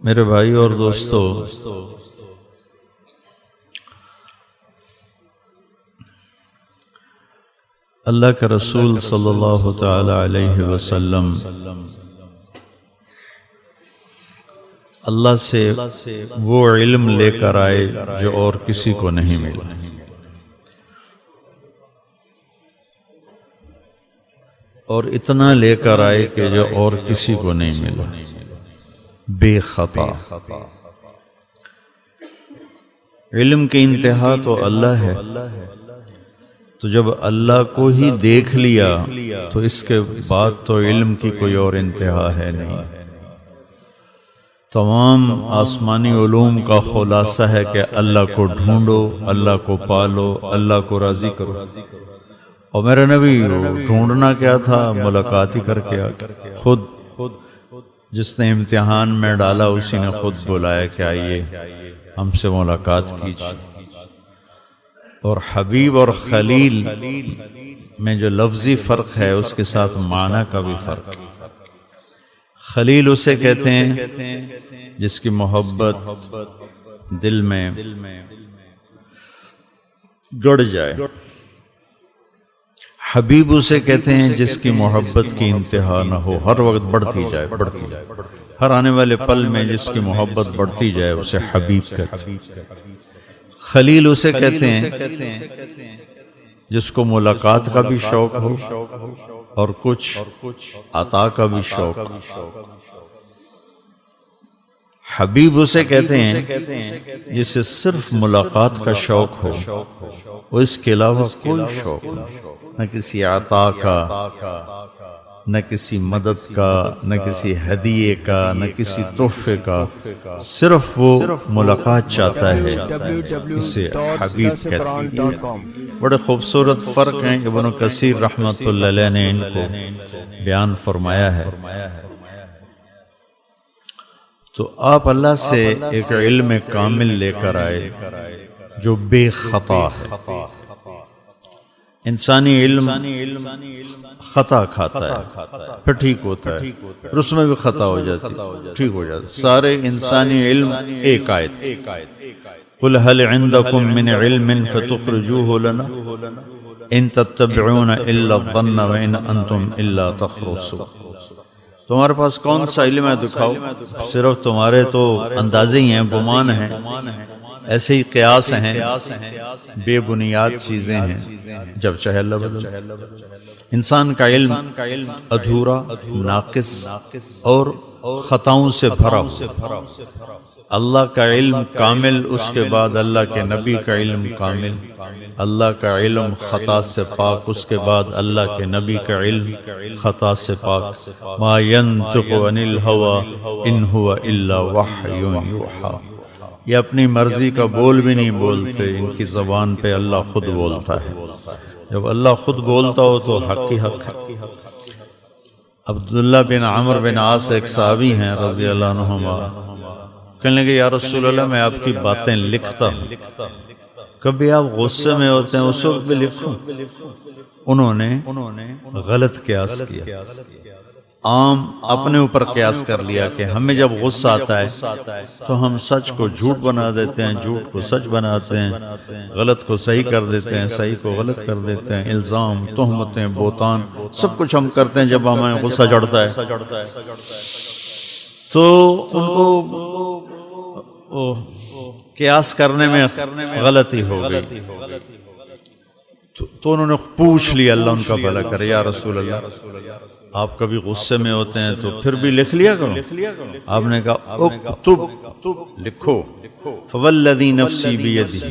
میرے بھائی اور دوستو، اللہ کے رسول صلی اللہ تعالی علیہ وسلم اللہ سے وہ علم لے کر آئے جو اور کسی کو نہیں ملا، اور اتنا لے کر آئے کہ جو اور کسی کو نہیں ملا، بے خطا۔ علم کی انتہا تو اللہ ہے، تو جب اللہ کو ہی دیکھ لیا تو اس کے بعد تو علم کی کوئی اور انتہا ہے نہیں۔ تمام آسمانی علوم کا خلاصہ ہے کہ اللہ کو ڈھونڈو، اللہ کو پالو، اللہ کو راضی کرو۔ اور میرا نبی ڈھونڈنا کیا تھا؟ ملاقات ہی کر کے خود جس نے امتحان میں ڈالا اسی نے خود بلایا کہ آئیے ہم سے ملاقات کیجیے۔ اور حبیب اور خلیل میں جو لفظی فرق ہے اس کے ساتھ معنی کا بھی فرق ہے۔ خلیل اسے کہتے ہیں جس کی محبت دل میں گڑ جائے، حبیب اسے کہتے ہیں جس کی محبت کی انتہا نہ ہو، ہر وقت بڑھتی جائے، ہر آنے والے پل میں جس کی محبت بڑھتی جائے اسے حبیب کہتے ہیں۔ خلیل اسے کہتے ہیں جس کو ملاقات کا بھی شوق ہو اور کچھ عطا کا بھی شوق ہو۔ حبیب اسے کہتے ہیں جسے صرف ملاقات کا شوق ہو، اور اس کے علاوہ کوئی شوق نہ، نہ کسی عطا کا، نہ کسی مدد کا، نہ کسی ہدیے کا، نہ کسی تحفے کا، صرف وہ ملاقات چاہتا ہے، اسے حبیب کہتے ہیں۔ بڑے خوبصورت فرق ہیں، ابن کثیر رحمۃ اللہ علیہ نے ان کو بیان فرمایا ہے۔ تو آپ اللہ سے ایک علم کامل لے کر آئے جو بے خطا ہے۔ انسانی علم خطا کھاتا ہے، پھر ٹھیک ہوتا ہے، پھر اس میں بھی خطا ہو جاتی، ٹھیک ہو جاتا ہے۔ سارے انسانی علم ایک آیت، قُلْ هَلْ عِنْدَكُم مِّنْ عِلْمٍ فَتُخْرِجُوهُ لَنَا إِن تَتَّبِعُونَ إِلَّا الظَّنَّ وَإِنْ أَنْتُمْ إِلَّا تَخْرُصُونَ۔ تمہارے پاس کون سا علم ہے دکھاؤ، صرف تمہارے تو اندازے ہی ہیں، گمان ہیں، ایسے ہی قیاس ہیں، بے بنیاد چیزیں ہیں، جب چاہے اللہ بدل۔ انسان کا علم ادھورا، ناقص اور خطاؤں سے بھرا ہوا۔ اللہ کا علم کامل، اس کے بعد اللہ کے نبی کا علم کامل۔ اللہ کا علم خطا سے پاک، اس کے بعد اللہ کے نبی کا علم خطا سے پاک۔ ما ينطق عن الهوى ان هو الا وحی یوحی۔ یہ اپنی مرضی کا بول بھی نہیں بولتے، ان کی زبان پہ اللہ خود بولتا ہے۔ جب اللہ خود بولتا ہو تو حق ہی حق ہے۔ عبداللہ بن عمرو بن عاص ایک صحابی ہیں رضی اللہ عنہما، کہنے لگے یا رسول اللہ میں آپ کی باتیں لکھتا ہوں، کبھی آپ غصے میں ہوتے ہیں اس وقت بھی لکھوں؟ انہوں نے غلط قیاس کیا، عام اپنے اوپر قیاس کر لیا کہ ہمیں جب غصہ آتا ہے تو ہم سچ کو جھوٹ بنا دیتے ہیں، جھوٹ کو سچ بناتے ہیں، غلط کو صحیح کر دیتے ہیں، صحیح کو غلط کر دیتے ہیں، الزام، تہمتیں، بہتان، سب کچھ ہم کرتے ہیں جب ہمیں غصہ چڑھتا ہے۔ تو ان کو قیاس کرنے میں غلطی ہو گئی، تو انہوں نے پوچھ لیا، اللہ ان کا بھلا کرے، یا رسول اللہ آپ کبھی غصے میں ہوتے ہیں تو پھر بھی لکھ لیا کرو۔ آپ نے کہا اکتب، لکھو، فوالذی نفسی بیدہ،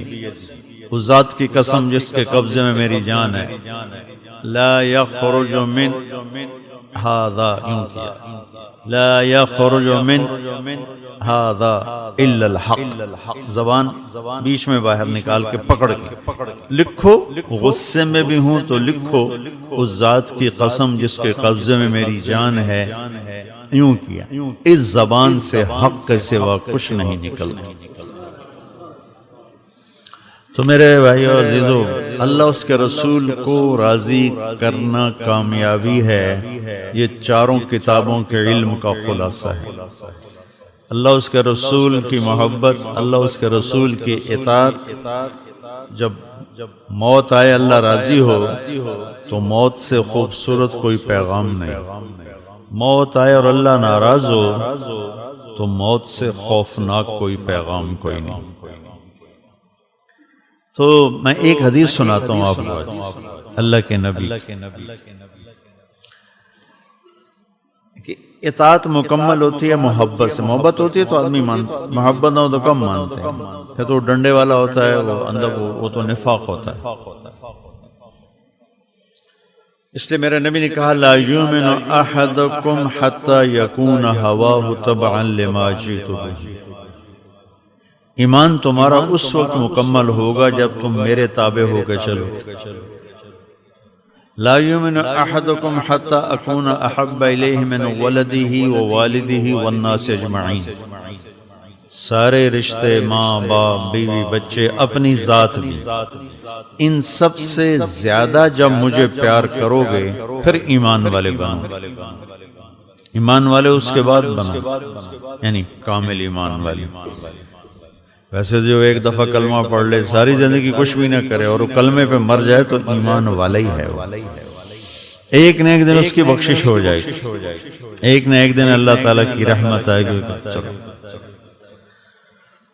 اس ذات کی قسم جس کے قبضے میں میری جان ہے، لا یخرج من ھذا، یوں کیا، لا یخرج من ھذا الا الحق، زبان بیچ میں باہر نکال کے پکڑ کے لکھو، غصے میں بھی ہوں تو لکھو، اس ذات کی قسم جس کے قبضے میں میری جان ہے، یوں کیا، اس زبان سے حق کے سوا کچھ نہیں نکلتا۔ تو میرے بھائیو عزیزو، اللہ اس کے رسول کو راضی کرنا کامیابی ہے، یہ چاروں کتابوں کے علم کا خلاصہ ہے۔ اللہ اس کے رسول کی محبت، اللہ اس کے رسول کی اطاعت. جب موت آئے اللہ راضی ہو تو موت سے خوبصورت کوئی پیغام نہیں. موت آئے اور اللہ ناراض ہو تو موت سے خوفناک کوئی پیغام کوئی نہیں. تو میں ایک حدیث سناتا ہوں آپ کو اللہ کے نبی کہ اطاعت مکمل ہوتی ہے محبت سے. محبت ہوتی ہے تو آدمی مانتا ہے، محبت نہ ہو تو کم مانتے ہیں. پھر تو ڈنڈے والا ہوتا ہے، وہ اندر وہ تو نفاق ہوتا ہے. اس لیے میرے نبی نے کہا لا یؤمن احدکم حتی یکون ہواہ تبعا لما جئت بہ. ایمان تمہارا اس وقت مکمل ہوگا جب تم میرے تابع ہو کے چلو. لا یؤمن احدکم حتی اکون احب الیہ من ولدہ ووالدہ والناس اجمعین. سارے رشتے، ماں باپ بیوی بچے، اپنی ذات بھی، ان سب سے زیادہ جب مجھے پیار کرو گے پھر ایمان والے بنو. ایمان والے اس کے بعد بنو، یعنی کامل ایمان والے. ویسے جو ایک دفعہ کلمہ پڑھ لے ساری زندگی کچھ بھی نہ کرے اور وہ کلمے پہ مر جائے تو ایمان والا ہی ہے. ایک نہ ایک دن اس کی بخشش ہو جائے گی، ایک نہ ایک دن اللہ تعالیٰ کی رحمت آئے گی.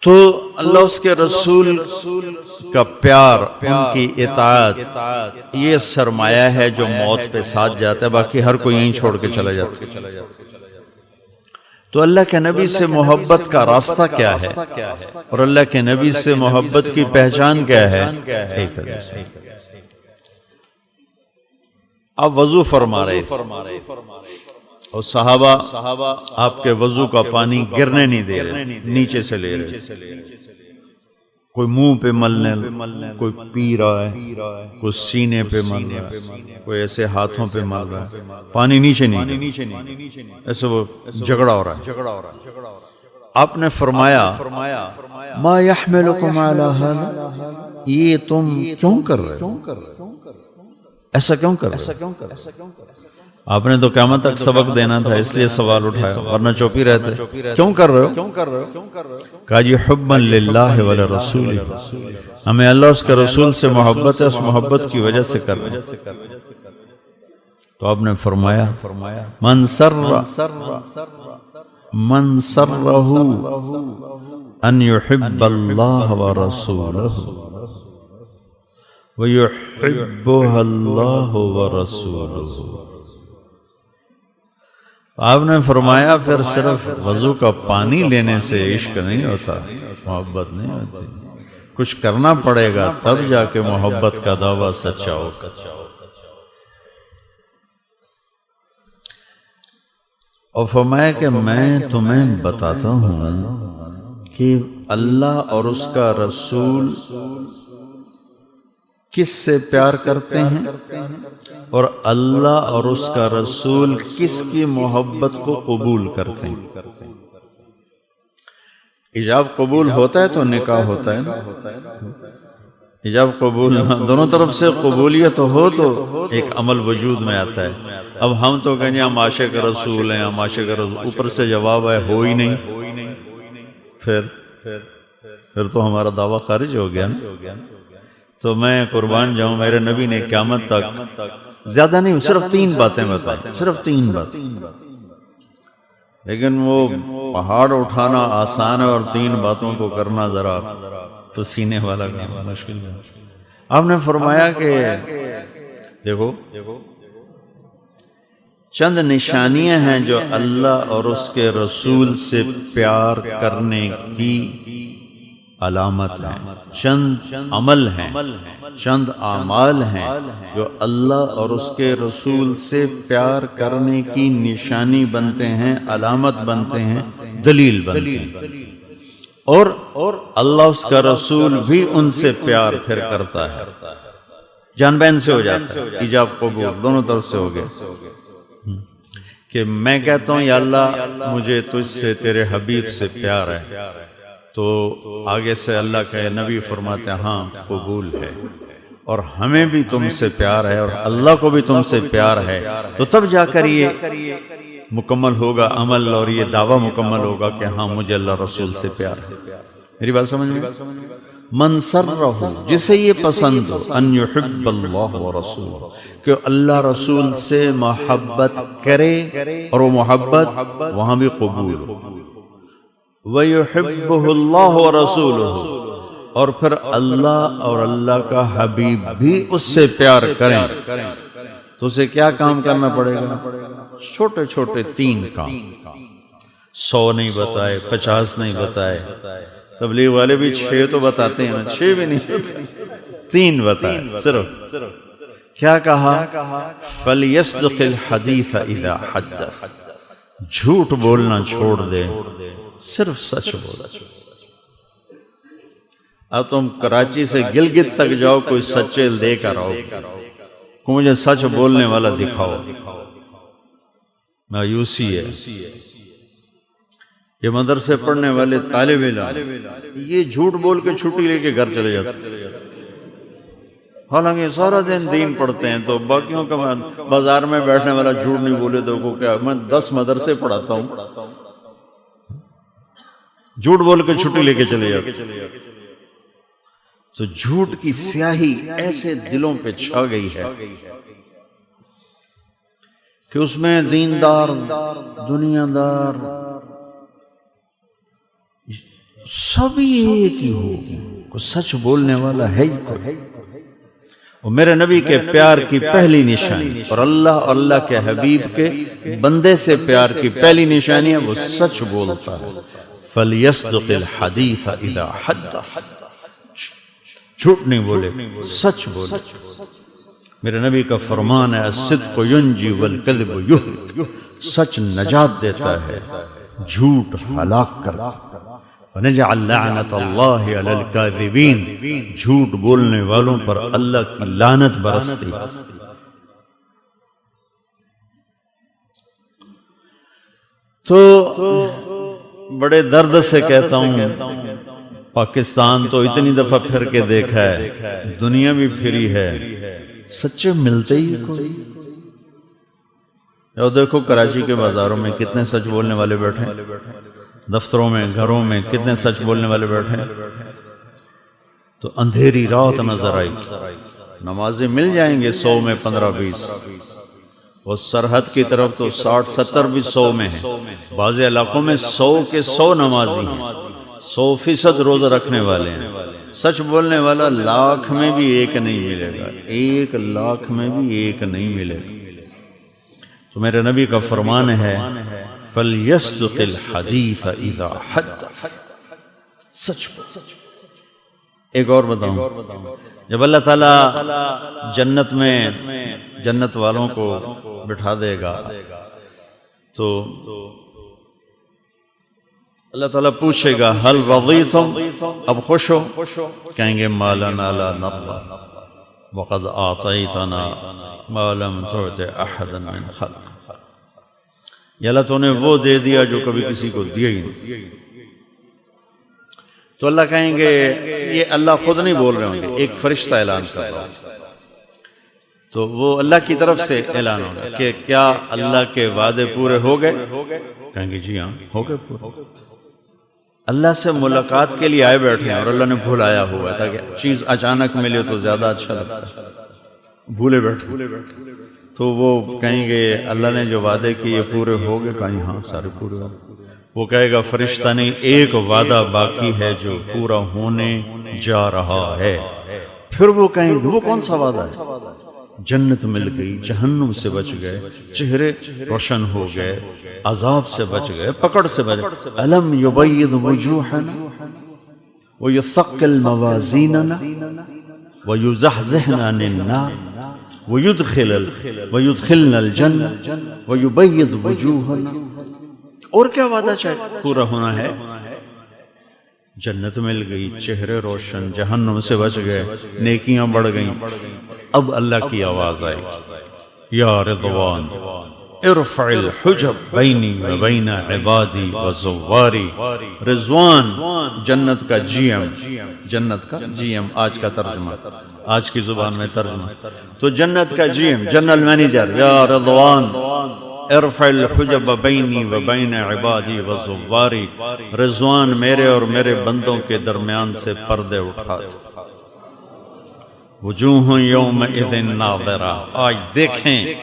تو اللہ اس کے رسول کا پیار، ان کی اطاعت، یہ سرمایہ ہے جو موت پہ ساتھ جاتا ہے. باقی ہر کوئی یہیں چھوڑ کے چلا جاتا ہے. تو اللہ کے نبی سے محبت کا راستہ کیا ہے اور اللہ کے نبی سے محبت کی پہچان کیا ہے؟ ایک حدیث. آپ وضو فرما رہے تھے اور صحابہ آپ کے وضو کا پانی گرنے نہیں دے رہے، نیچے سے لے رہے. کوئی منہ پہ ملنے، کوئی پی رہا ہے، کوئی سینے پہ مل رہا ہے، کوئی ایسے ہاتھوں پہ مل رہا ہے. پانی نیچے نہیں، ایسے وہ جھگڑا ہو رہا ہے. آپ نے فرمایا ما یحملکم علی ھذا، یہ تم کیوں کر رہے ہو؟ ایسا کیوں کر رہے ہو؟ آپ نے تو قیامت تک سبق دینا تھا، اس لیے سوال اٹھایا، ورنہ چوپ ہی رہتے. کیوں کر رہے ہو؟ کہا جی حبا للہ ولرسولہ، ہمیں اللہ اس کے رسول سے محبت ہے، اس محبت کی وجہ سے کر رہے ہیں. تو آپ نے فرمایا من سرہ ان یحب اللہ ورسولہ ویحبہ اللہ ورسولہ. آپ نے فرمایا پھر صرف وضو کا پانی لینے سے عشق نہیں ہوتا، محبت نہیں ہوتی، کچھ کرنا پڑے گا تب جا کے محبت کا دعویٰ سچا ہوگا. اور فرمایا کہ میں تمہیں بتاتا ہوں کہ اللہ اور اس کا رسول کس سے پیار کرتے ہیں اور اللہ اور اس کا رسول کس کی محبت کو قبول کرتے ہیں. ایجاب قبول ہوتا ہے تو نکاح ہوتا ہے نا. ایجاب قبول دونوں طرف سے قبولیت ہو تو ایک عمل وجود میں آتا ہے. اب ہم تو کہیں ہم عاشق رسول ہیں، ہم عاشق رسول، اوپر سے جواب ہے ہو ہی نہیں، پھر تو ہمارا دعویٰ خارج ہو گیا نا. تو میں قربان جاؤں، میرے نبی نے قیامت تک زیادہ نہیں، صرف 3 باتیں بتائیں، صرف 3 باتیں. لیکن وہ پہاڑ اٹھانا آسان ہے اور 3 باتوں کو کرنا ذرا پسینے والا مشکل ہے. آپ نے فرمایا کہ دیکھو چند نشانیاں ہیں جو اللہ اور اس کے رسول سے پیار کرنے کی علامت ہیں، چند عمل ہیں، چند اعمال ہیں جو اللہ اور اس کے رسول سے پیار کرنے کی نشانی بنتے ہیں، علامت بنتے ہیں، دلیل بنتے ہیں. اور اللہ اس کا رسول بھی ان سے پیار پھر کرتا ہے، جان بین سے ہو جاتا ہے، ایجاب قبول دونوں طرف سے ہو گیا. کہ میں کہتا ہوں یا اللہ مجھے تجھ سے تیرے حبیب سے پیار ہے، تو آگے سے اللہ کا نبی فرماتے ہیں ہاں قبول ہے، اور ہمیں بھی تم سے پیار ہے اور اللہ کو بھی تم سے پیار ہے. تو تب جا کر یہ مکمل ہوگا عمل اور یہ دعویٰ مکمل ہوگا کہ ہاں مجھے اللہ رسول سے پیار ہے. میری بات سمجھ میں؟ من سرہ، جسے یہ پسند ہو، ان یحب اللہ ورسولہ، کہ اللہ رسول سے محبت کرے اور وہ محبت وہاں بھی قبول ہو. وَيُحِبُّهُ اللَّهُ وَرَسُولُهُ، اور پھر اللہ اور اللہ کا حبیب بھی اس سے پیار کریں. تو اسے کیا کام کرنا پڑے گا؟ چھوٹے چھوٹے 3 کام. 100 نہیں بتائے، 50 نہیں بتائے. تبلیغ والے بھی 6 تو بتاتے ہیں، 6 بھی نہیں بتائے، 3 بتائے صرف. کیا کہا؟ فَلْيَصْدِقِ الْحَدِيثَ إِذَا حَدَّثَ، جھوٹ بولنا چھوڑ دے، صرف سچ بول. اب تم کراچی سے گلگت تک جاؤ، کوئی سچے لے کر آؤ کہ مجھے سچ بولنے والا دکھاؤ. مایوسی ہے. یہ مدرسے پڑھنے والے طالب علم یہ جھوٹ بول کے چھٹی لے کے گھر چلے جاتے، حالانکہ سارا دن دین پڑھتے ہیں. تو باقیوں کا بازار میں بیٹھنے والا جھوٹ نہیں بولے تو کو کیا، میں 10 مدرسے پڑھاتا ہوں، جھوٹ بول کے چھٹی لے کے چلے جاتے. تو جھوٹ کی سیاہی ایسے دلوں پہ چھا گئی ہے کہ اس میں دیندار، دنیا دار سبھی ایک ہی ہو، کوئی سچ بولنے والا ہے ہی کوئی. اور میرے نبی کے پیار کی پہلی نشانی اور اللہ اور اللہ کے حبیب کے بندے سے پیار کی پہلی نشانی ہے وہ سچ بولتا ہے. فَلْيَصْدِقِ الْحَدِيثَ إِذَا حَدَّثَ، جھوٹ نہیں بولے، سچ بولے. میرے نبی کا فرمان ہے الصدق ينجي والكذب يهلك، سچ نجات دیتا ہے، جھوٹ ہلاک کرتا ہے. وَنَجْعَلْ لَعْنَةَ اللَّهِ عَلَى الْكَاذِبِينَ، جھوٹ بولنے والوں پر اللہ کی لعنت برستی. تو بڑے درد سے کہتا ہوں، پاکستان تو اتنی دفعہ پھر کے دیکھا ہے، دنیا بھی پھری ہے، سچے ملتے ہی کوئی. اور دیکھو کراچی کے بازاروں میں کتنے سچ بولنے والے بیٹھے، دفتروں میں، گھروں میں کتنے سچ بولنے والے بیٹھے. تو اندھیری رات نظر آئی، نمازیں مل جائیں گے 100 میں 15-20، اور سرحد کی طرف تو 60-70 بھی 100 میں ہیں. بعض علاقوں میں 100 کے 100 نمازی ہیں، 100% روزہ رکھنے والے ہیں. سچ بولنے والا 1,00,000 میں بھی ایک نہیں ملے گا، 1,00,000 میں بھی ایک نہیں ملے گا. تو میرے نبی کا فرمان ہے فَلْيَصْدِقِ الْحَدِيثَ إِذَا حَدَّثَ، سچ بول. ایک اور بتاؤں، جب اللہ تعالیٰ جنت میں جنت والوں کو بٹھا دے گا تو اللہ تعالیٰ پوچھے گا هل رضیتم، اب خوش ہو؟ کہیں گے ما لنا لا نرضى وقد اعطیتنا ما لم تعط احدا من خلق. یا اللہ تو نے وہ دے دیا جو کبھی کسی کو دیا ہی نہیں. تو اللہ کہیں گے، یہ اللہ خود نہیں بول رہے ہوں گے، ایک فرشتہ اعلان کر رہا ہے. تو وہ اللہ کی طرف سے اعلان ہوگا کہ کیا اللہ کے وعدے پورے ہو گئے؟ کہیں گے جی ہاں ہو گئے پورے. اللہ سے ملاقات کے لیے آئے بیٹھے ہیں اور اللہ نے بھلایا ہوا ہے تاکہ چیز اچانک ملے تو زیادہ اچھا لگتا ہے. بھولے بیٹھے تو وہ کہیں گے اللہ نے جو وعدے کیے پورے ہو گئے؟ کہیں ہاں سارے پورے ہو گئے. وہ کہے گا فرشتہ نہیں، ایک وعدہ باقی ہے جو پورا ہونے جا رہا ہے. پھر وہ کہیں گے وہ کون سا وعدہ ہے؟ جنت مل گئی، جہنم سے بچ گئے، چہرے روشن ہو گئے، عذاب سے بچ گئے، پکڑ سے بچ گئے. الم یبید وجوہنا ویثقل موازیننا ویزحزحنا عن النار ویدخلنا الجنہ ویبید وجوہنا. اور کیا وعدہ چاہیے؟ پورا ہونا ہے. جنت مل گئی، چہرے روشن، جہنم سے بچ گئے، نیکیاں بڑھ گئیں. اب اللہ کی آواز آئے گی یا رضوان ارفع الحجب بینی و بین عبادی و زواری. رضوان جنت کا جی ایم، جنت کا جی ایم آج کا ترجمہ، آج کی زبان میں ترجمہ. تو جنت کا جی ایم، جنرل مینیجر، یا رضوان ارفع الحجب بینی و بین عبادی و زواری، رضوان میرے اور میرے بندوں کے درمیان سے پردے اٹھا دے۔ وجوہ یومئذ ناظرہ، آج دیکھیں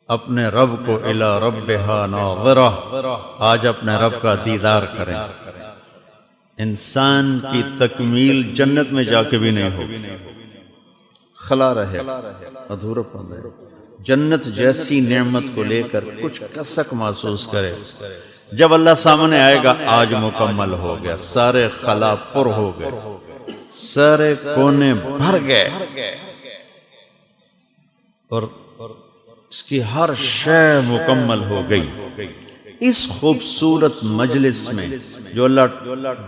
اپنے رب کو، الی ربہا ناظرہ، آج اپنے رب کا دیدار کریں۔ انسان کی تکمیل جنت میں جا کے بھی نہیں ہوگی، خلا رہے، ادھورا پن رہے، جنت جیسی نعمت کو لے کر کچھ کسک محسوس کرے۔ جب اللہ سامنے آئے گا آج مکمل ہو گیا، سارے خلا پر ہو گئے، سارے کونے بھر گئے، اور اس کی ہر شے مکمل ہو گئی۔ اس خوبصورت مجلس میں جو اللہ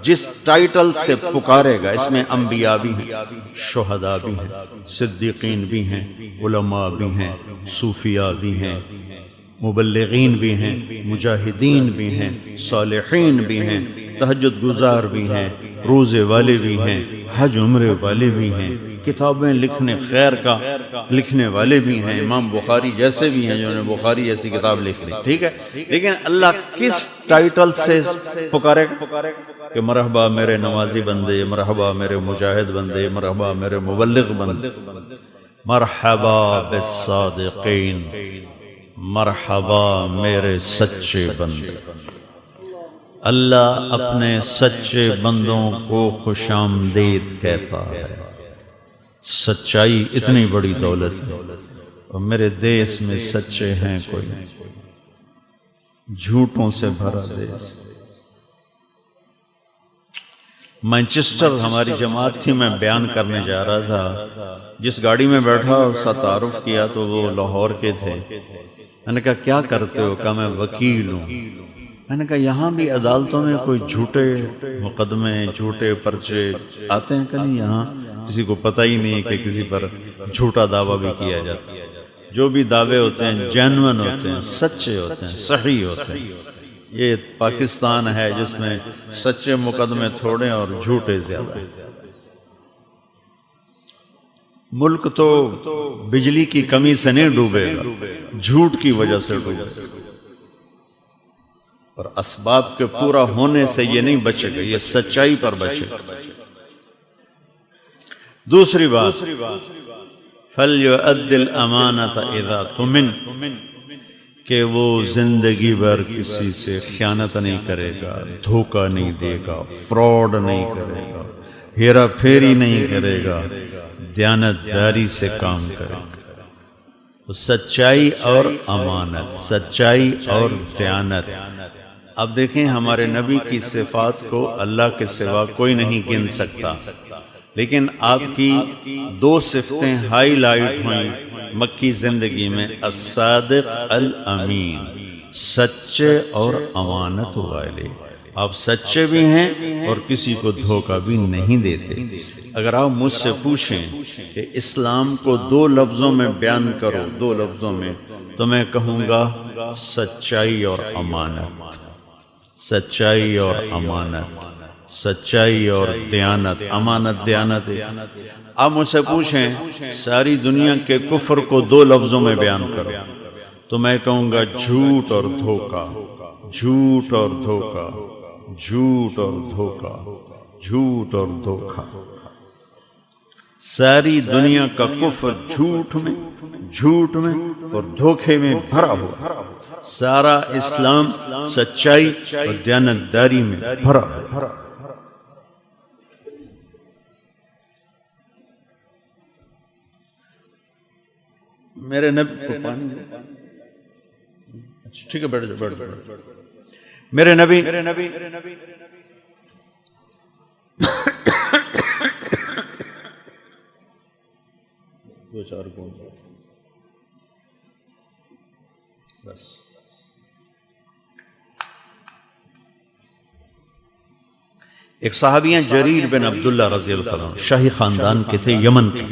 جس ٹائٹل سے پکارے گا، اس میں انبیاء بھی ہیں، شہداء بھی ہیں، صدیقین بھی ہیں، علماء بھی ہیں، صوفیاء بھی ہیں، مبلغین بھی ہیں، مجاہدین بھی ہیں، صالحین بھی ہیں، تہجد گزار بھی ہیں، روزے والے بھی ہیں، حج عمرے والے بھی ہیں، کتابیں لکھنے خیر کا لکھنے والے بھی ہیں، امام بخاری جیسے بھی ہیں جنہوں نے بخاری جیسی کتاب لکھ لی، ٹھیک ہے۔ لیکن اللہ کس ٹائٹل سے پکارے گا کہ مرحبا میرے نمازی بندے، مرحبا میرے مجاہد بندے، مرحبا میرے مبلغ بندے، مرحبا بالصادقین، مرحبا میرے سچے بندے۔ اللہ اپنے سچے بندوں کو خوش آمدید کہتا ہے۔ سچائی اتنی بڑی دولت ہے، اور میرے دیس میں سچے ہیں کوئی نہیں، جھوٹوں سے بھرا دیس۔ مانچسٹر ہماری جماعت تھی، میں بیان کرنے جا رہا تھا، جس گاڑی میں بیٹھا اس کا تعارف کیا تو وہ لاہور کے تھے۔ میں نے کہا کیا کرتے ہو؟ کہا میں وکیل ہوں۔ میں نے کہا یہاں بھی عدالتوں میں کوئی جھوٹے مقدمے، جھوٹے پرچے آتے ہیں کہ نہیں؟ یہاں کسی کو پتہ ہی نہیں کہ کسی پر جھوٹا دعویٰ بھی کیا جاتا ہے۔ جو بھی دعوے ہوتے ہیں جینون ہوتے ہیں، سچے ہوتے ہیں، صحیح ہوتے ہیں۔ یہ پاکستان ہے جس میں سچے مقدمے تھوڑے اور جھوٹے زیادہ ہیں۔ ملک تو بجلی کی کمی سے نہیں ڈوبے گا، جھوٹ کی وجہ سے ڈوبے گا، اور اسباب کے پورا ہونے سے یہ نہیں بچے گا، یہ سچائی پر بچے گا۔ دوسری بات، فَلْيُؤَدِّ الْأَمَانَةَ إِذَا تُمِنْ، کہ وہ زندگی بھر کسی سے خیانت نہیں کرے گا، دھوکہ نہیں دے گا، فراڈ نہیں کرے گا، ہیرا پھیری نہیں کرے گا، دیانتداری سے کام کرے گا۔ سچائی اور امانت، سچائی اور دیانت۔ اب دیکھیں ہمارے نبی کی صفات کو اللہ کے سوا کوئی نہیں گن سکتا، لیکن آپ کی دو صفتیں ہائی لائٹ ہوئیں مکی زندگی میں، الصادق الامین، سچے اور امانت والے۔ آپ سچے بھی ہیں اور کسی کو دھوکہ بھی نہیں دیتے۔ اگر آپ مجھ سے پوچھیں کہ اسلام کو دو لفظوں میں بیان کرو، دو لفظوں میں، تو میں کہوں گا سچائی اور امانت، سچائی اور امانت، سچائی اور دیانت۔ امانت دیانت۔ آپ مجھ سے پوچھیں ساری دنیا کے کفر کو دو لفظوں میں بیان کرو، تو میں کہوں گا جھوٹ اور دھوکہ، جھوٹ اور دھوکہ، جھوٹ اور دھوکہ، جھوٹ اور دھوکہ۔ ساری دنیا کا کفر جھوٹ میں اور دھوکے میں بھرا ہوا، سارا اسلام سچائی اور دیانتداری میں بھرا ہوا۔ میرے نبی کو پانی، اچھا ٹھیک ہے بیٹھ جاؤ، بیٹھ جاؤ۔ میرے نبی دو چار گون بس۔ ایک صحابی ہیں جریر بن عبداللہ رضی اللہ عنہ، شاہی خاندان کے تھے، یمن کے۔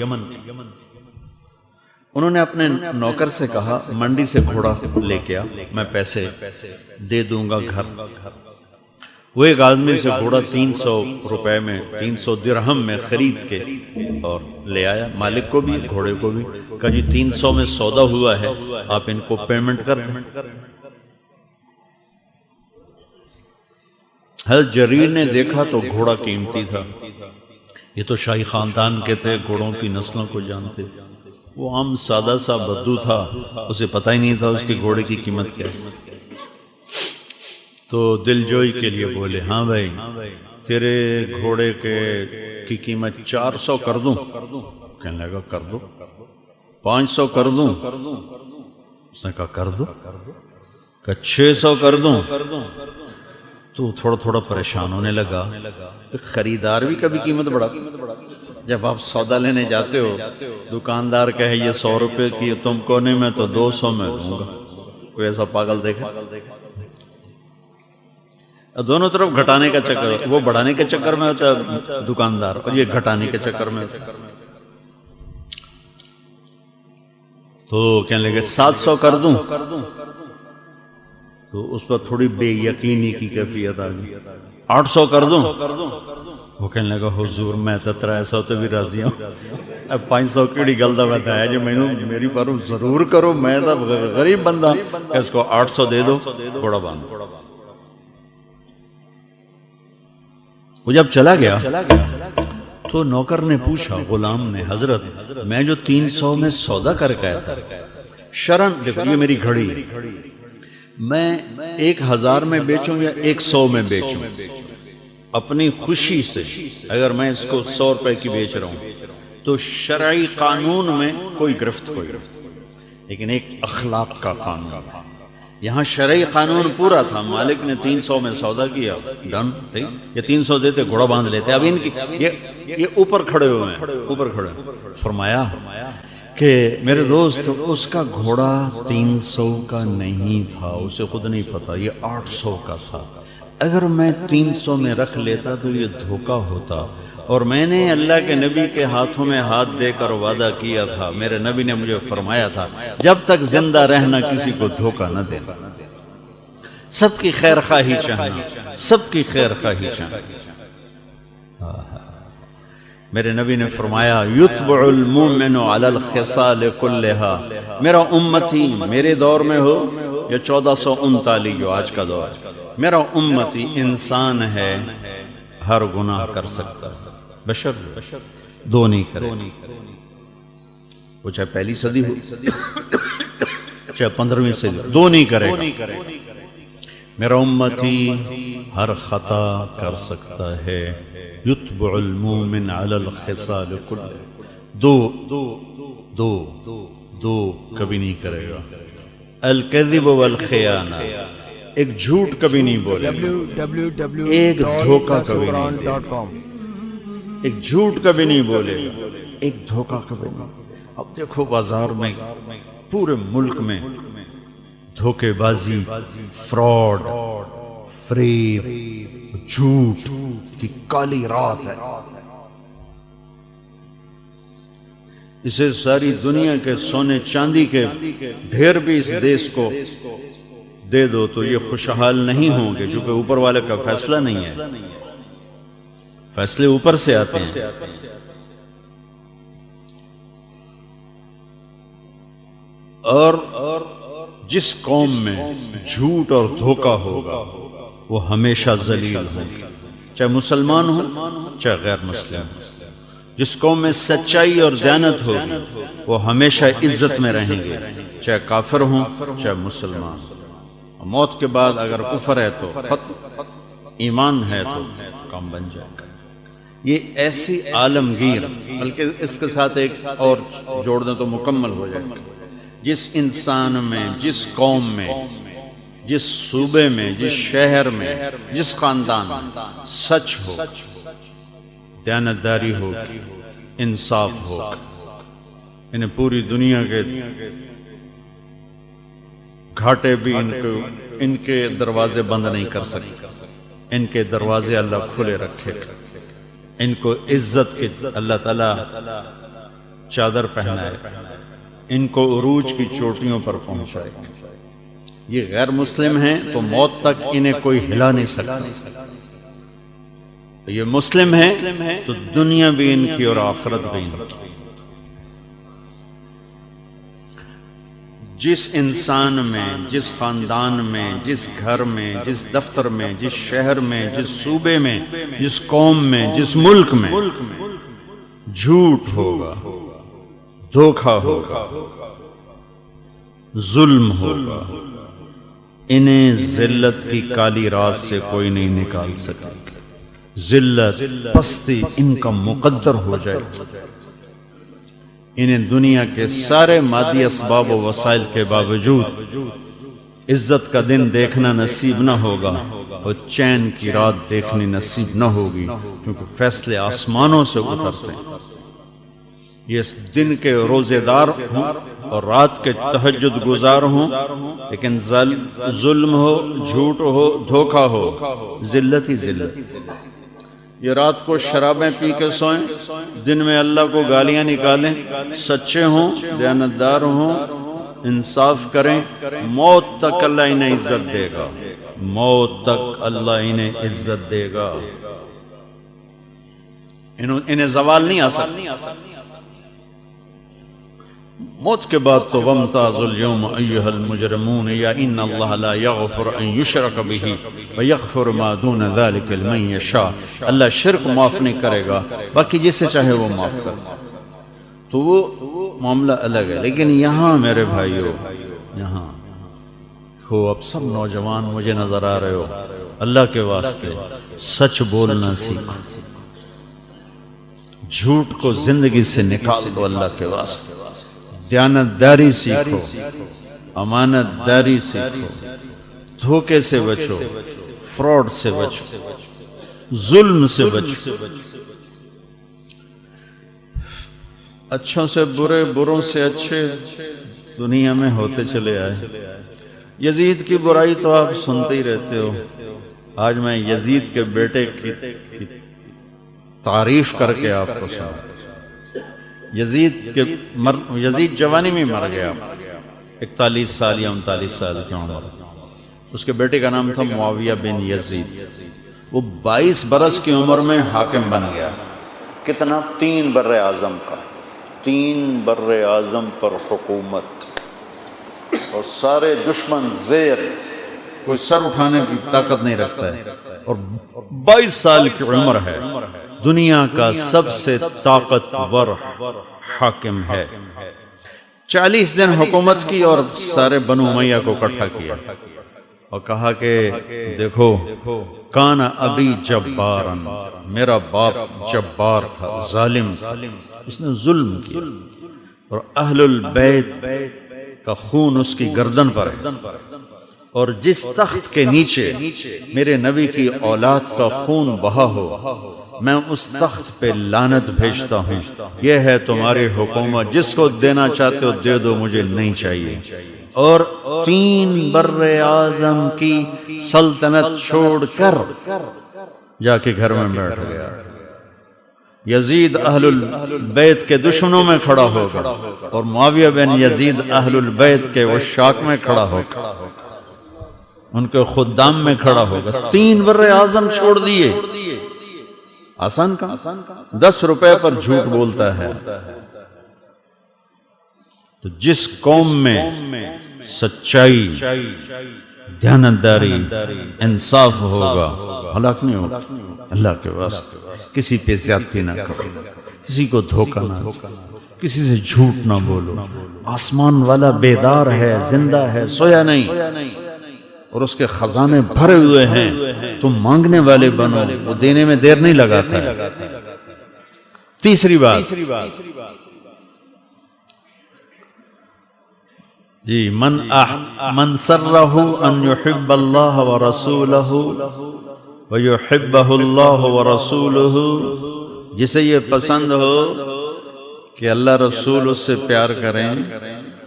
انہوں نے اپنے نوکر سے کہا منڈی سے گھوڑا لے کے آ، میں پیسے دے دوں گا گھر۔ وہ ایک آدمی سے گھوڑا 300 روپے میں، 300 درہم میں خرید کے اور لے آیا، مالک کو بھی گھوڑے کو بھی، کہا جی 300 میں سودا ہوا ہے، آپ ان کو پیمنٹ کر دیں۔ حضرت جریر نے دیکھا تو گھوڑا قیمتی تھا، یہ تو شاہی خاندان کے تھے، گھوڑوں کی نسلوں کو جانتے، وہ عام سادہ سا بدو تھا، اسے پتہ ہی نہیں تھا اس کے گھوڑے کی قیمت کیا ہے۔ تو دل جوئی کے لیے بولے ہاں بھائی تیرے گھوڑے کی قیمت 400 کر دوں؟ کہنے لگا کر دو۔ 500 کر دوں؟ اس نے کہا کر دو۔ کہا 600 کر دوں؟ تو تھوڑا تھوڑا پریشان ہونے لگا۔ خریدار بھی کبھی قیمت بڑھاتا، جب آپ سودا لینے جاتے ہو دکاندار کہے یہ 100 روپے کی تم کونے میں تو 200 میں دوں گا، کوئی ایسا پاگل دیکھا؟ دونوں طرف گھٹانے کا چکر، وہ بڑھانے کے چکر میں ہوتا ہے دکاندار، اور یہ گھٹانے کے چکر میں ہوتا ہے۔ تو کہنے لگے 700 کر دوں؟ تو اس پر تھوڑی بے یقینی کی کیفیت آ گئی۔ 800 کر دوں؟ وہ کہنے لگا حضور میں تو 300 تو بھی راضی ہوں، اب 500 کیڑی گل دا بتایا جو میں میری پر ضرور کرو، میں تو غریب بندہ، اس کو 800 دے دو، گھوڑا باندھ۔ وہ جب چلا گیا تو نوکر نے پوچھا، غلام نے، حضرت میں جو 300 میں سودا کر کے آیا تھا، شرن دیکھو یہ میری گھڑی، میں 1000 میں بیچوں یا 100 میں بیچوں، اپنی خوشی سے اگر میں اس کو 100 روپے کی بیچ رہا ہوں تو شرعی قانون میں کوئی گرفت، لیکن ایک اخلاق کا قانون، یہاں شرعی قانون پورا تھا، مالک نے 300 میں سودا کیا، ڈن، یہ 300 دیتے گھوڑا باندھ لیتے۔ اب ان کی یہ اوپر کھڑے ہوئے ہیں، اوپر کھڑے فرمایا کہ میرے دوست اس کا گھوڑا 300 کا نہیں تھا، اسے خود نہیں پتا، یہ 800 کا تھا، اگر میں 300 میں رکھ لیتا تو یہ دھوکہ ہوتا، اور میں نے اللہ کے نبی کے ہاتھوں میں ہاتھ دے کر وعدہ کیا تھا، میرے نبی نے مجھے فرمایا تھا جب تک زندہ رہنا کسی کو دھوکہ نہ دینا، سب کی خیر خواہی چاہنا، سب کی خیر خواہی چاہنا۔ میرے نبی نے فرمایا یتبع المؤمن علی الخصال کلہا، میرا امتی میرے دور میں ہو یا 1439 جو آج کا دور، میرا امتی انسان ہے، ہر گناہ کر سکتا ہے، بشر دو نہیں کرے، وہ چاہے پہلی صدی ہو چاہے 15ویں صدی، دو نہیں کرے گا۔ میرا امتی ہر خطا کر سکتا ہے، یتبع المؤمن علی الخصال کلہ، دو کبھی نہیں کرے گا، الکذب والخیانہ، ایک جھوٹ کبھی نہیں بولے، ایک دھوکہ کبھی نہیں بولے، ایک جھوٹ کبھی نہیں بولے، ایک دھوکہ کبھی نہیں۔ اب دیکھو بازار میں پورے ملک میں دھوکے بازی، فراڈ، فریب، جھوٹ کی کالی رات ہے، اسے ساری دنیا کے سونے چاندی کے ڈھیر بھی اس دیش کو دے دو تو یہ خوشحال نہیں ہوں گے، کیونکہ اوپر والے کا فیصلہ نہیں ہے، فیصلے اوپر سے آتے ہیں۔ اور جس قوم میں جھوٹ اور دھوکہ ہوگا وہ ہمیشہ ذلیل ہوگی، چاہے مسلمان ہو چاہے غیر مسلم ہو۔ جس قوم میں سچائی اور دیانت ہوگی وہ ہمیشہ عزت میں رہیں گے، چاہے کافر ہوں چاہے مسلمان ہوں۔ موت کے بعد اگر کفر ہے تو ختم، ایمان ہے تو کام بن جائے گا۔ یہ ایسی عالمگیر، بلکہ اس کے ساتھ ایک اور جوڑ دیں تو مکمل ہو جائے گا، جس انسان میں، جس قوم میں، جس صوبے میں، جس شہر میں، جس خاندان میں سچ ہو، دیانتداری ہو، انصاف ہو، انہیں پوری دنیا کے گھاٹے بھی ان کے دروازے بند نہیں کر سکتے، ان کے دروازے اللہ کھلے رکھے گا، ان کو عزت کی اللہ تعالیٰ چادر پہنائے، ان کو عروج کی چوٹیوں پر پہنچائے گا۔ یہ غیر مسلم ہیں تو موت تک انہیں کوئی ہلا نہیں سکتا، یہ مسلم ہیں تو دنیا بھی ان کی اور آخرت بھی ان کی۔ جس انسان میں، جس خاندان میں، جس گھر میں، جس دفتر میں، جس شہر میں، جس صوبے میں، جس قوم میں، جس ملک میں جھوٹ ہوگا، دھوکہ ہوگا، ظلم ہوگا، انہیں ذلت کی کالی رات سے کوئی نہیں نکال سکے گا۔ ذلت، پستی ان کا مقدر ہو جائے گی۔ انہیں دنیا کے سارے مادی اسباب و وسائل کے باوجود عزت کا دن دیکھنا نصیب نہ ہوگا اور چین کی رات دیکھنی نصیب نہ ہوگی، کیونکہ فیصلے آسمانوں سے اترتے ہیں۔ یہ اس دن کے روزے دار ہوں اور رات کے تہجد گزار ہوں، لیکن ظلم ہو، جھوٹ ہو، دھوکہ ہو، ذلت ہی ذلت۔ یہ رات کو شرابیں پی کے سوئیں، دن میں اللہ کو گالیاں نکالیں، سچے ہوں، دیانتدار ہوں، انصاف کریں، موت تک اللہ انہیں عزت دے گا، موت تک اللہ انہیں عزت دے گا، انہیں زوال نہیں آ سکتا۔ موت کے بعد تو وَامْتَازُوا الْيَوْمَ أَيُّهَا الْمُجْرِمُونَ یا ان اللہ لا یغفر ان یشرک بہ ویغفر ما دون ذلک لمن یشاء۔ اللہ شرک معاف نہیں کرے گا، باقی جسے چاہے وہ معاف کر دے، تو وہ معاملہ الگ ہے۔ لیکن یہاں میرے بھائیو، یہاں ہو، اب سب نوجوان مجھے نظر آ رہے ہو، اللہ کے واسطے سچ بولنا سیکھو، جھوٹ کو زندگی سے نکال دو، اللہ کے واسطے دیانت داری سیکھو، امانت داری سیکھو، دھوکے سے بچو، فراڈ سے بچو، ظلم سے بچو، اچھوں سے برے، بروں سے اچھے دنیا میں ہوتے چلے آئے۔ یزید کی برائی تو آپ سنتے ہی رہتے ہو، آج میں یزید کے بیٹے کی تعریف کر کے آپ کو سناتا ہوں۔ یزید جوانی میں مر گیا، 41 سال یا 39 سال کی عمر۔ اس کے بیٹے کا نام تھا معاویہ بن یزید۔ وہ 22 برس کی عمر میں حاکم بن گیا۔ کتنا؟ 3 بر اعظم کا، 3 بر اعظم پر حکومت، اور سارے دشمن زیر، کوئی سر اٹھانے کی طاقت نہیں رکھتا ہے، اور 22 سال کی عمر ہے، دنیا کا سب سے طاقتور حاکم ہے۔ 40 دن حکومت کی اور سارے بنو امیہ کو اکٹھا کیا اور کہا کہ دیکھو، کان ابی جبارن، میرا باپ جبار تھا، ظالم تھا، اس نے ظلم کیا، اور اہل البیت کا خون اس کی گردن پر ہے، اور جس تخت کے نیچے میرے نبی کی اولاد کا خون بہا ہو، میں اس تخت پہ لعنت بھیجتا ہوں۔ یہ ہے تمہاری حکومت، جس کو دینا چاہتے ہو دے دو، مجھے نہیں چاہیے۔ اور 3 بر اعظم کی سلطنت چھوڑ کر جا کے گھر میں بیٹھ گیا۔ یزید اہل البیت کے دشمنوں میں کھڑا ہوگا، اور معاویہ بن یزید اہل البیت کے وشاک میں کھڑا ہوگا، ان کے خدام میں کھڑا ہوگا۔ 3 بر اعظم چھوڑ دیے، آسان کا 10 روپے پر جھوٹ بولتا ہے۔ تو جس قوم میں سچائی، دیانتداری، انصاف ہوگا، ہلاک نہیں ہوگا۔ اللہ کے واسطے کسی پہ زیادتی نہ کرو، کسی کو دھوکہ نہ دو، کسی سے جھوٹ نہ بولو۔ آسمان والا بیدار ہے، زندہ ہے، سویا نہیں، اور اس کے خزانے بھرے ہوئے ہیں، تم مانگنے والے بنو، وہ دینے میں دیر نہیں لگاتا ہے۔ تیسری بات جی، من سرہ ان یحب اللہ ورسولہ ویحبہ اللہ ورسولہ، جسے یہ پسند ہو کہ اللہ رسول اس سے پیار کریں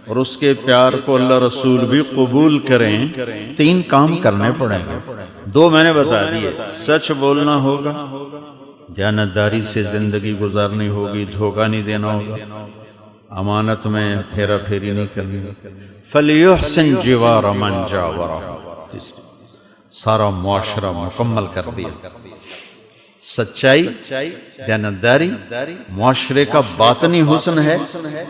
اور اس کے پیار کو اللہ رسول بھی قبول کریں، 3 کام کرنے پڑیں گے۔ 2 میں نے بتا دیے، سچ بولنا ہوگا، دیانتداری سے زندگی گزارنی ہوگی، دھوکہ نہیں دینا ہوگا، امانت میں پھیرا پھیری نہیں کرنی، فَلْيُحْسِنْ جِوَارَ مَنْ جَاوَرَهُ، سارا معاشرہ مکمل کر دیا۔ سچائی، دیانتداری معاشرے کا باطنی حسن ہے،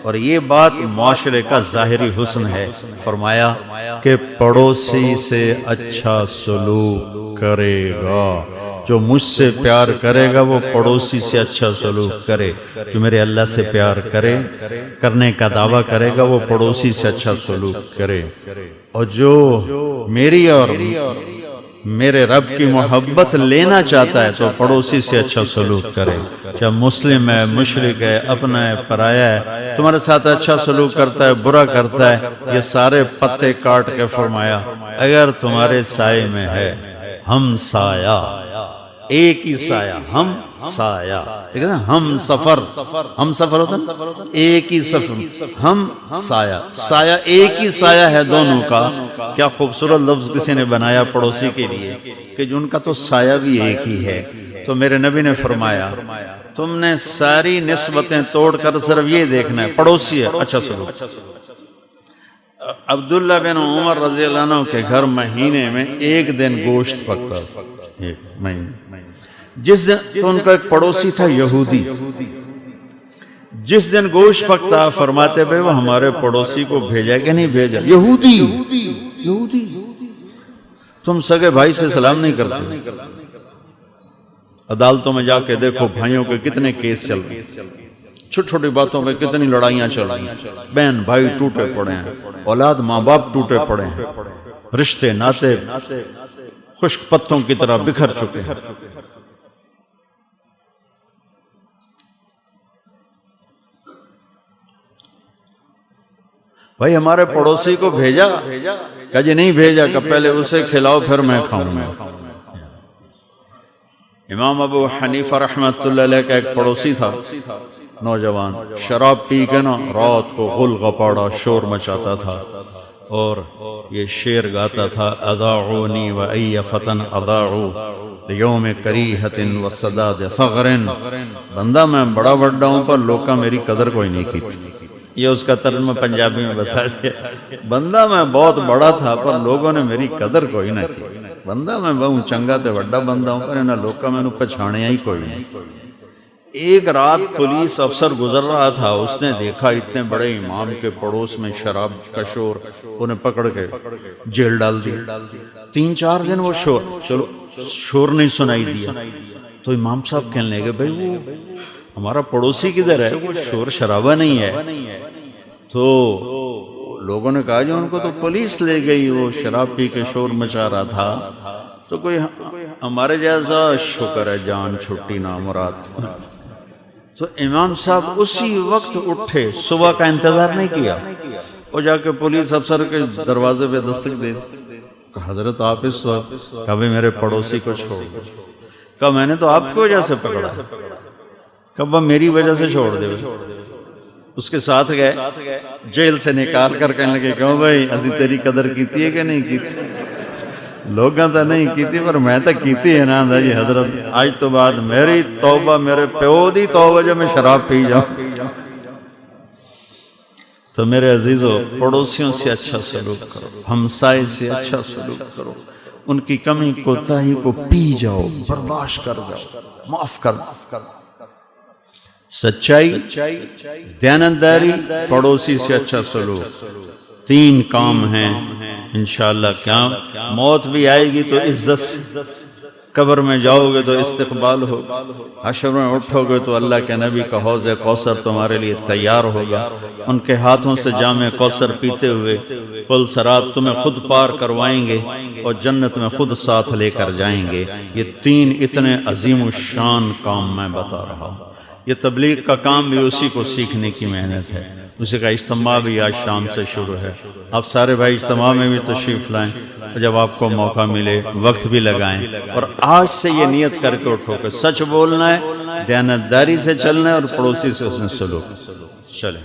اور یہ بات معاشرے کا ظاہری حسن ہے۔ فرمایا کہ پڑوسی سے اچھا سلوک کرے گا، جو مجھ سے پیار کرے گا وہ پڑوسی سے اچھا سلوک کرے، جو میرے اللہ سے پیار کرنے کا دعویٰ کرے گا وہ پڑوسی سے اچھا سلوک کرے، اور جو میری اور میرے رب کی محبت لینا چاہتا ہے تو پڑوسی سے اچھا سلوک کرے، چاہے مسلم ہے، مشرک ہے، اپنا ہے، پرایا ہے، تمہارے ساتھ اچھا سلوک کرتا ہے، برا کرتا ہے، یہ سارے پتے کاٹ کے فرمایا اگر تمہارے سائے میں ہے ہم سایہ، ایک ہی سایہ، ہم سایہ، ہم سفر ہوتا ہے ایک ہی سفر، ہم سایہ، سایہ ایک ہی سایہ ہے دونوں کا۔ کیا خوبصورت لفظ کسی نے بنایا پڑوسی کے لیے کہ ان کا تو سایہ بھی ایک ہی ہے۔ تو میرے نبی نے فرمایا تم نے ساری نسبتیں توڑ کر صرف یہ دیکھنا ہے پڑوسی ہے اچھا سلوک۔ عبداللہ بن عمر رضی اللہ عنہ کے گھر مہینے میں ایک دن گوشت پکتا، ایک مہینے، جس دن تو ان کا ایک پڑوسی تھا یہودی، جس دن گوشت پکتا فرماتے بھائی وہ ہمارے پڑوسی کو بھیجا کہ نہیں بھیجا، یہودی، تم سگے بھائی سے سلام نہیں کرتے۔ عدالتوں میں جا کے دیکھو بھائیوں کے کتنے کیس چل رہے ہیں، چھوٹی چھوٹی باتوں پہ کتنی لڑائیاں چل رہی ہیں، بہن بھائی ٹوٹے پڑے ہیں، اولاد ماں باپ ٹوٹے پڑے ہیں، رشتے ناتے خشک پتوں کی طرح بکھر چکے ہیں۔ بھائی ہمارے پڑوسی کو بھیجا، کہا جی نہیں بھیجا، کہ پہلے اسے کھلاؤ پھر میں کھاؤں گا۔ امام ابو حنیفہ رحمۃ اللہ علیہ کا ایک پڑوسی تھا، نوجوان، شراب پی کے نا رات کو غل غپاڑا شور مچاتا تھا، اور یہ شعر گاتا تھا اضاعونی و ای فتن اضاعو لیوم کریہت و صداد فغر، بندہ میں بڑا بڑا ہوں پر لوکاں میری قدر کوئی نہیں کی تھی۔ یہ اس کا ترجمہ پنجابی میں بتا دیا، بندہ میں بہت بڑا تھا پر لوگوں نے میری قدر کوئی نہ کی، بندہ میں بہت چنگا تے بڑا بندہ ہوں پر انہاں لوکاں میں پہچانیا ہی کوئی نہیں۔ ایک رات پولیس افسر گزر رہا تھا، اس نے دیکھا اتنے بڑے امام کے پڑوس میں شراب کا شور، انہیں پکڑ کے جیل ڈال دی۔ 3-4 دن وہ شور نہیں سنائی دیا، تو امام صاحب کہنے لگے بھائی وہ ہمارا پڑوسی کدھر ہے، وہ شور شرابہ نہیں ہے۔ تو لوگوں نے کہا جو ان کو تو پولیس لے گئی، وہ شراب پی کے شور مچا رہا تھا، تو کوئی ہمارے جیسا شکر ہے جان چھٹی نامراد۔ تو امام صاحب اسی وقت اٹھے، صبح کا انتظار نہیں کیا، وہ جا کے پولیس افسر کے دروازے پہ دستک دے، کہا حضرت آپ اس وقت، کہا بھی میرے پڑوسی کو چھوڑ، کہا میں نے تو آپ کی وجہ سے پکڑا، کہا میری وجہ سے چھوڑ دے۔ اس کے ساتھ گئے، جیل سے نکال کر کہنے لگے کہو بھائی اسی تیری قدر کیتی ہے کہ نہیں کیتی، لوگاں تو نہیں کیتی پر میں تو کیتی ہے نا جی حضرت، آج تو بعد میری توبہ، میرے پیو دی توبہ جو میں شراب پی جاؤں۔ تو میرے عزیزو پڑوسیوں سے اچھا سلوک کرو، ہمسائے سے اچھا سلوک کرو، ان کی کمی کوتاہی کو پی جاؤ، برداشت کر جاؤ، معاف کر دو۔ سچائی، دیانتداری، پڑوسی سے اچھا سلوک، 3 کام ہیں انشاءاللہ۔ کیا موت بھی آئے گی تو عزت سے، قبر میں جاؤ گے تو استقبال ہوگا، حشر میں اٹھو گے تو اللہ کے نبی کا حوض کوثر تمہارے لیے تیار ہوگا، ان کے ہاتھوں سے جام کوثر پیتے ہوئے پل صراط تمہیں خود پار کروائیں گے اور جنت میں خود ساتھ لے کر جائیں گے۔ یہ 3 اتنے عظیم الشان کام میں بتا رہا ہوں۔ یہ تبلیغ کا کام بھی اسی کو سیکھنے کی محنت ہے، اسی کا اجتماع بھی آج شام سے شروع ہے۔ آپ سارے بھائی اجتماع میں بھی تشریف لائیں، جب آپ کو موقع ملے وقت بھی لگائیں، اور آج سے یہ نیت کر کے اٹھو کہ سچ بولنا ہے، دیانتداری سے چلنا ہے، اور پڑوسی سے اس نے سلوک۔ چلیں۔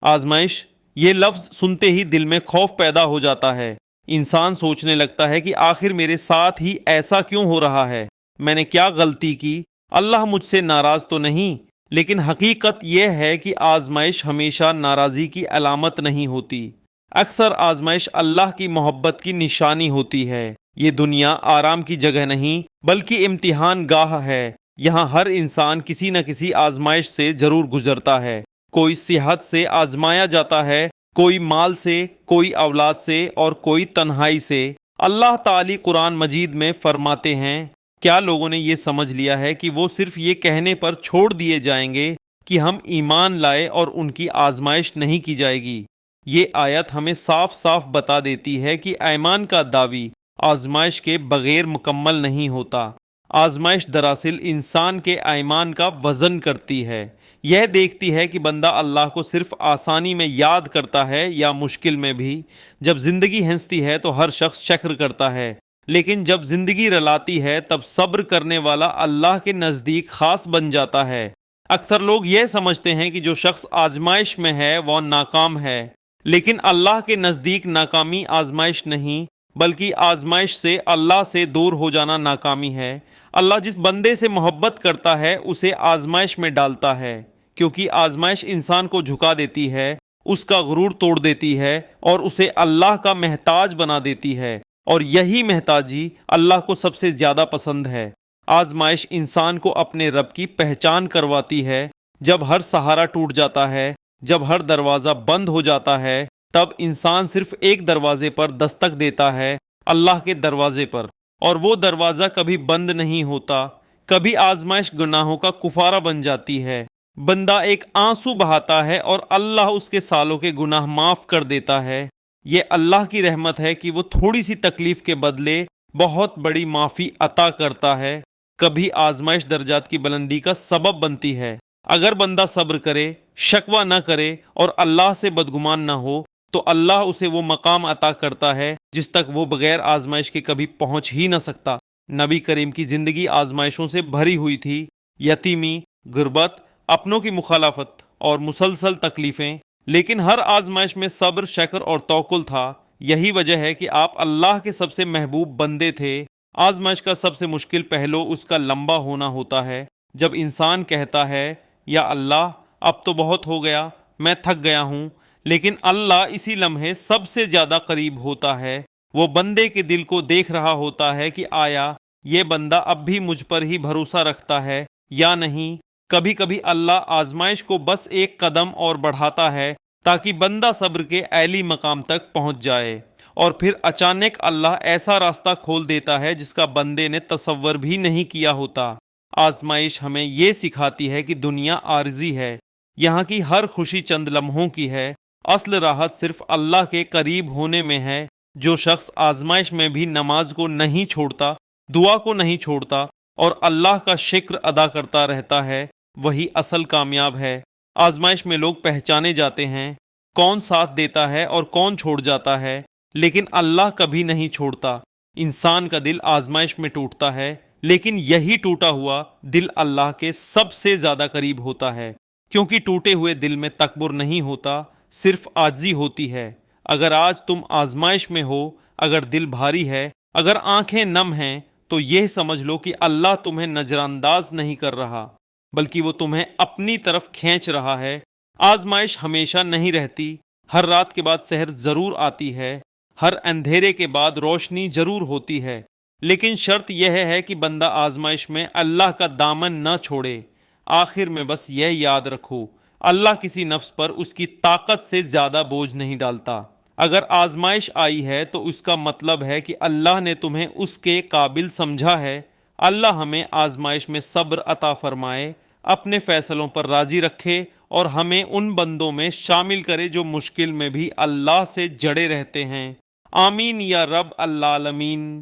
آزمائش، یہ لفظ سنتے ہی دل میں خوف پیدا ہو جاتا ہے۔ انسان سوچنے لگتا ہے کہ آخر میرے ساتھ ہی ایسا کیوں ہو رہا ہے، میں نے کیا غلطی کی، اللہ مجھ سے ناراض تو نہیں؟ لیکن حقیقت یہ ہے کہ آزمائش ہمیشہ ناراضی کی علامت نہیں ہوتی، اکثر آزمائش اللہ کی محبت کی نشانی ہوتی ہے۔ یہ دنیا آرام کی جگہ نہیں بلکہ امتحان گاہ ہے۔ یہاں ہر انسان کسی نہ کسی آزمائش سے ضرور گزرتا ہے۔ کوئی صحت سے آزمایا جاتا ہے، کوئی مال سے، کوئی اولاد سے، اور کوئی تنہائی سے۔ اللہ تعالی قرآن مجید میں فرماتے ہیں، کیا لوگوں نے یہ سمجھ لیا ہے کہ وہ صرف یہ کہنے پر چھوڑ دیے جائیں گے کہ ہم ایمان لائے اور ان کی آزمائش نہیں کی جائے گی؟ یہ آیت ہمیں صاف صاف بتا دیتی ہے کہ ایمان کا دعوی آزمائش کے بغیر مکمل نہیں ہوتا۔ آزمائش دراصل انسان کے ایمان کا وزن کرتی ہے۔ یہ دیکھتی ہے کہ بندہ اللہ کو صرف آسانی میں یاد کرتا ہے یا مشکل میں بھی۔ جب زندگی ہنستی ہے تو ہر شخص شکر کرتا ہے، لیکن جب زندگی رلاتی ہے تب صبر کرنے والا اللہ کے نزدیک خاص بن جاتا ہے۔ اکثر لوگ یہ سمجھتے ہیں کہ جو شخص آزمائش میں ہے وہ ناکام ہے، لیکن اللہ کے نزدیک ناکامی آزمائش نہیں بلکہ آزمائش سے اللہ سے دور ہو جانا ناکامی ہے۔ اللہ جس بندے سے محبت کرتا ہے اسے آزمائش میں ڈالتا ہے، کیونکہ آزمائش انسان کو جھکا دیتی ہے، اس کا غرور توڑ دیتی ہے اور اسے اللہ کا محتاج بنا دیتی ہے، اور یہی محتاجی اللہ کو سب سے زیادہ پسند ہے۔ آزمائش انسان کو اپنے رب کی پہچان کرواتی ہے۔ جب ہر سہارا ٹوٹ جاتا ہے، جب ہر دروازہ بند ہو جاتا ہے، تب انسان صرف ایک دروازے پر دستک دیتا ہے، اللہ کے دروازے پر، اور وہ دروازہ کبھی بند نہیں ہوتا۔ کبھی آزمائش گناہوں کا کفارہ بن جاتی ہے، بندہ ایک آنسو بہاتا ہے اور اللہ اس کے سالوں کے گناہ معاف کر دیتا ہے۔ یہ اللہ کی رحمت ہے کہ وہ تھوڑی سی تکلیف کے بدلے بہت بڑی معافی عطا کرتا ہے۔ کبھی آزمائش درجات کی بلندی کا سبب بنتی ہے۔ اگر بندہ صبر کرے، شکوہ نہ کرے اور اللہ سے بدگمان نہ ہو تو اللہ اسے وہ مقام عطا کرتا ہے جس تک وہ بغیر آزمائش کے کبھی پہنچ ہی نہ سکتا۔ نبی کریم کی زندگی آزمائشوں سے بھری ہوئی تھی۔ یتیمی، غربت، اپنوں کی مخالفت اور مسلسل تکلیفیں، لیکن ہر آزمائش میں صبر، شکر اور توکل تھا۔ یہی وجہ ہے کہ آپ اللہ کے سب سے محبوب بندے تھے۔ آزمائش کا سب سے مشکل پہلو اس کا لمبا ہونا ہوتا ہے۔ جب انسان کہتا ہے، یا اللہ اب تو بہت ہو گیا، میں تھک گیا ہوں، لیکن اللہ اسی لمحے سب سے زیادہ قریب ہوتا ہے۔ وہ بندے کے دل کو دیکھ رہا ہوتا ہے کہ آیا یہ بندہ اب بھی مجھ پر ہی بھروسہ رکھتا ہے یا نہیں۔ کبھی کبھی اللہ آزمائش کو بس ایک قدم اور بڑھاتا ہے تاکہ بندہ صبر کے اعلی مقام تک پہنچ جائے، اور پھر اچانک اللہ ایسا راستہ کھول دیتا ہے جس کا بندے نے تصور بھی نہیں کیا ہوتا۔ آزمائش ہمیں یہ سکھاتی ہے کہ دنیا عارضی ہے، یہاں کی ہر خوشی چند لمحوں کی ہے، اصل راحت صرف اللہ کے قریب ہونے میں ہے۔ جو شخص آزمائش میں بھی نماز کو نہیں چھوڑتا، دعا کو نہیں چھوڑتا اور اللہ کا شکر ادا کرتا رہتا ہے، وہی اصل کامیاب ہے۔ آزمائش میں لوگ پہچانے جاتے ہیں، کون ساتھ دیتا ہے اور کون چھوڑ جاتا ہے، لیکن اللہ کبھی نہیں چھوڑتا۔ انسان کا دل آزمائش میں ٹوٹتا ہے، لیکن یہی ٹوٹا ہوا دل اللہ کے سب سے زیادہ قریب ہوتا ہے، کیونکہ ٹوٹے ہوئے دل میں تکبر نہیں ہوتا، صرف عاجزی ہوتی ہے۔ اگر آج تم آزمائش میں ہو، اگر دل بھاری ہے، اگر آنکھیں نم ہیں، تو یہ سمجھ لو کہ اللہ تمہیں نظر انداز نہیں کر رہا، بلکہ وہ تمہیں اپنی طرف کھینچ رہا ہے۔ آزمائش ہمیشہ نہیں رہتی، ہر رات کے بعد سحر ضرور آتی ہے، ہر اندھیرے کے بعد روشنی ضرور ہوتی ہے، لیکن شرط یہ ہے کہ بندہ آزمائش میں اللہ کا دامن نہ چھوڑے۔ آخر میں بس یہ یاد رکھو، اللہ کسی نفس پر اس کی طاقت سے زیادہ بوجھ نہیں ڈالتا۔ اگر آزمائش آئی ہے تو اس کا مطلب ہے کہ اللہ نے تمہیں اس کے قابل سمجھا ہے۔ اللہ ہمیں آزمائش میں صبر عطا فرمائے، اپنے فیصلوں پر راضی رکھے اور ہمیں ان بندوں میں شامل کرے جو مشکل میں بھی اللہ سے جڑے رہتے ہیں۔ آمین یا رب العالمین۔